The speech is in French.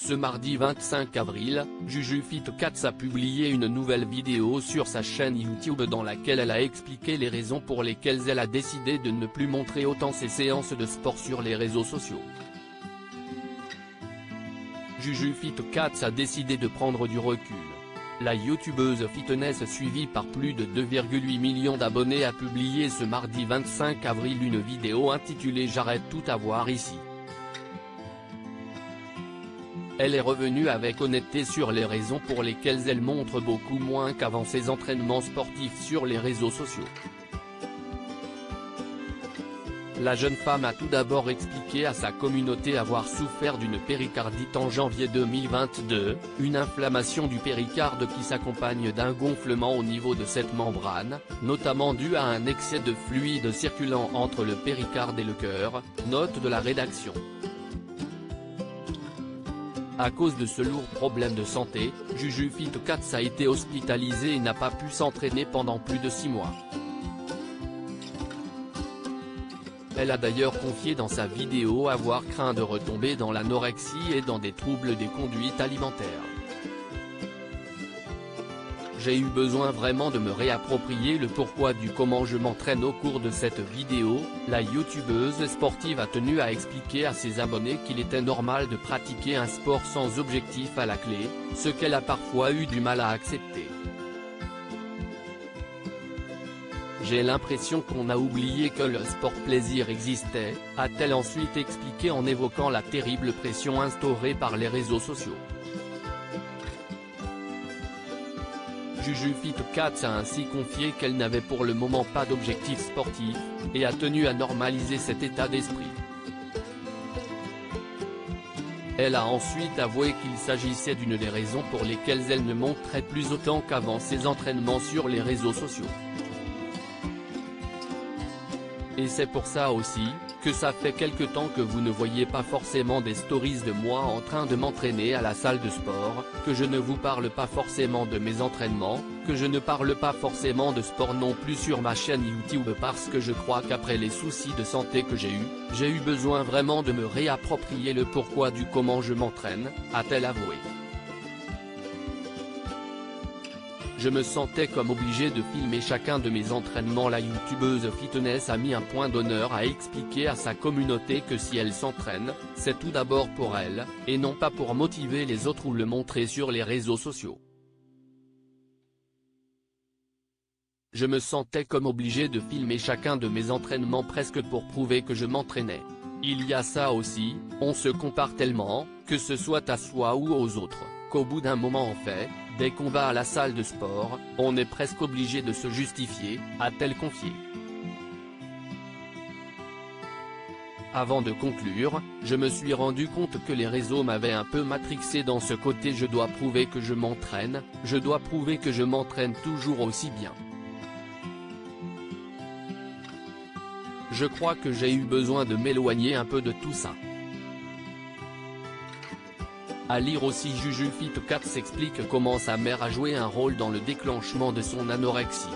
Ce mardi 25 avril, JujuFit4 a publié une nouvelle vidéo sur sa chaîne YouTube dans laquelle elle a expliqué les raisons pour lesquelles elle a décidé de ne plus montrer autant ses séances de sport sur les réseaux sociaux. JujuFit4 a décidé de prendre du recul. La youtubeuse fitness suivie par plus de 2,8 millions d'abonnés a publié ce mardi 25 avril une vidéo intitulée « J'arrête tout à voir ici ». Elle est revenue avec honnêteté sur les raisons pour lesquelles elle montre beaucoup moins qu'avant ses entraînements sportifs sur les réseaux sociaux. La jeune femme a tout d'abord expliqué à sa communauté avoir souffert d'une péricardite en janvier 2022, une inflammation du péricarde qui s'accompagne d'un gonflement au niveau de cette membrane, notamment due à un excès de fluide circulant entre le péricarde et le cœur, note de la rédaction. À cause de ce lourd problème de santé, JujuFit4 a été hospitalisée et n'a pas pu s'entraîner pendant plus de 6 mois. Elle a d'ailleurs confié dans sa vidéo avoir craint de retomber dans l'anorexie et dans des troubles des conduites alimentaires. J'ai eu besoin vraiment de me réapproprier le pourquoi du comment je m'entraîne. Au cours de cette vidéo, la youtubeuse sportive a tenu à expliquer à ses abonnés qu'il était normal de pratiquer un sport sans objectif à la clé, ce qu'elle a parfois eu du mal à accepter. J'ai l'impression qu'on a oublié que le sport plaisir existait, a-t-elle ensuite expliqué en évoquant la terrible pression instaurée par les réseaux sociaux. JujuFit4 a ainsi confié qu'elle n'avait pour le moment pas d'objectif sportif, et a tenu à normaliser cet état d'esprit. Elle a ensuite avoué qu'il s'agissait d'une des raisons pour lesquelles elle ne montrait plus autant qu'avant ses entraînements sur les réseaux sociaux. Et c'est pour ça aussi, que ça fait quelque temps que vous ne voyez pas forcément des stories de moi en train de m'entraîner à la salle de sport, que je ne vous parle pas forcément de mes entraînements, que je ne parle pas forcément de sport non plus sur ma chaîne YouTube parce que je crois qu'après les soucis de santé que j'ai eu besoin vraiment de me réapproprier le pourquoi du comment je m'entraîne, a-t-elle avoué. Je me sentais comme obligé de filmer chacun de mes entraînements. La youtubeuse fitness a mis un point d'honneur à expliquer à sa communauté que si elle s'entraîne, c'est tout d'abord pour elle, et non pas pour motiver les autres ou le montrer sur les réseaux sociaux. Je me sentais comme obligé de filmer chacun de mes entraînements presque pour prouver que je m'entraînais. Il y a ça aussi, on se compare tellement, que ce soit à soi ou aux autres, qu'au bout d'un moment en fait, dès qu'on va à la salle de sport, on est presque obligé de se justifier, a-t-elle confié. Avant de conclure, je me suis rendu compte que les réseaux m'avaient un peu matrixé dans ce côté je dois prouver que je m'entraîne, je dois prouver que je m'entraîne toujours aussi bien. Je crois que j'ai eu besoin de m'éloigner un peu de tout ça. À lire aussi JujuFit4 s'explique comment sa mère a joué un rôle dans le déclenchement de son anorexie.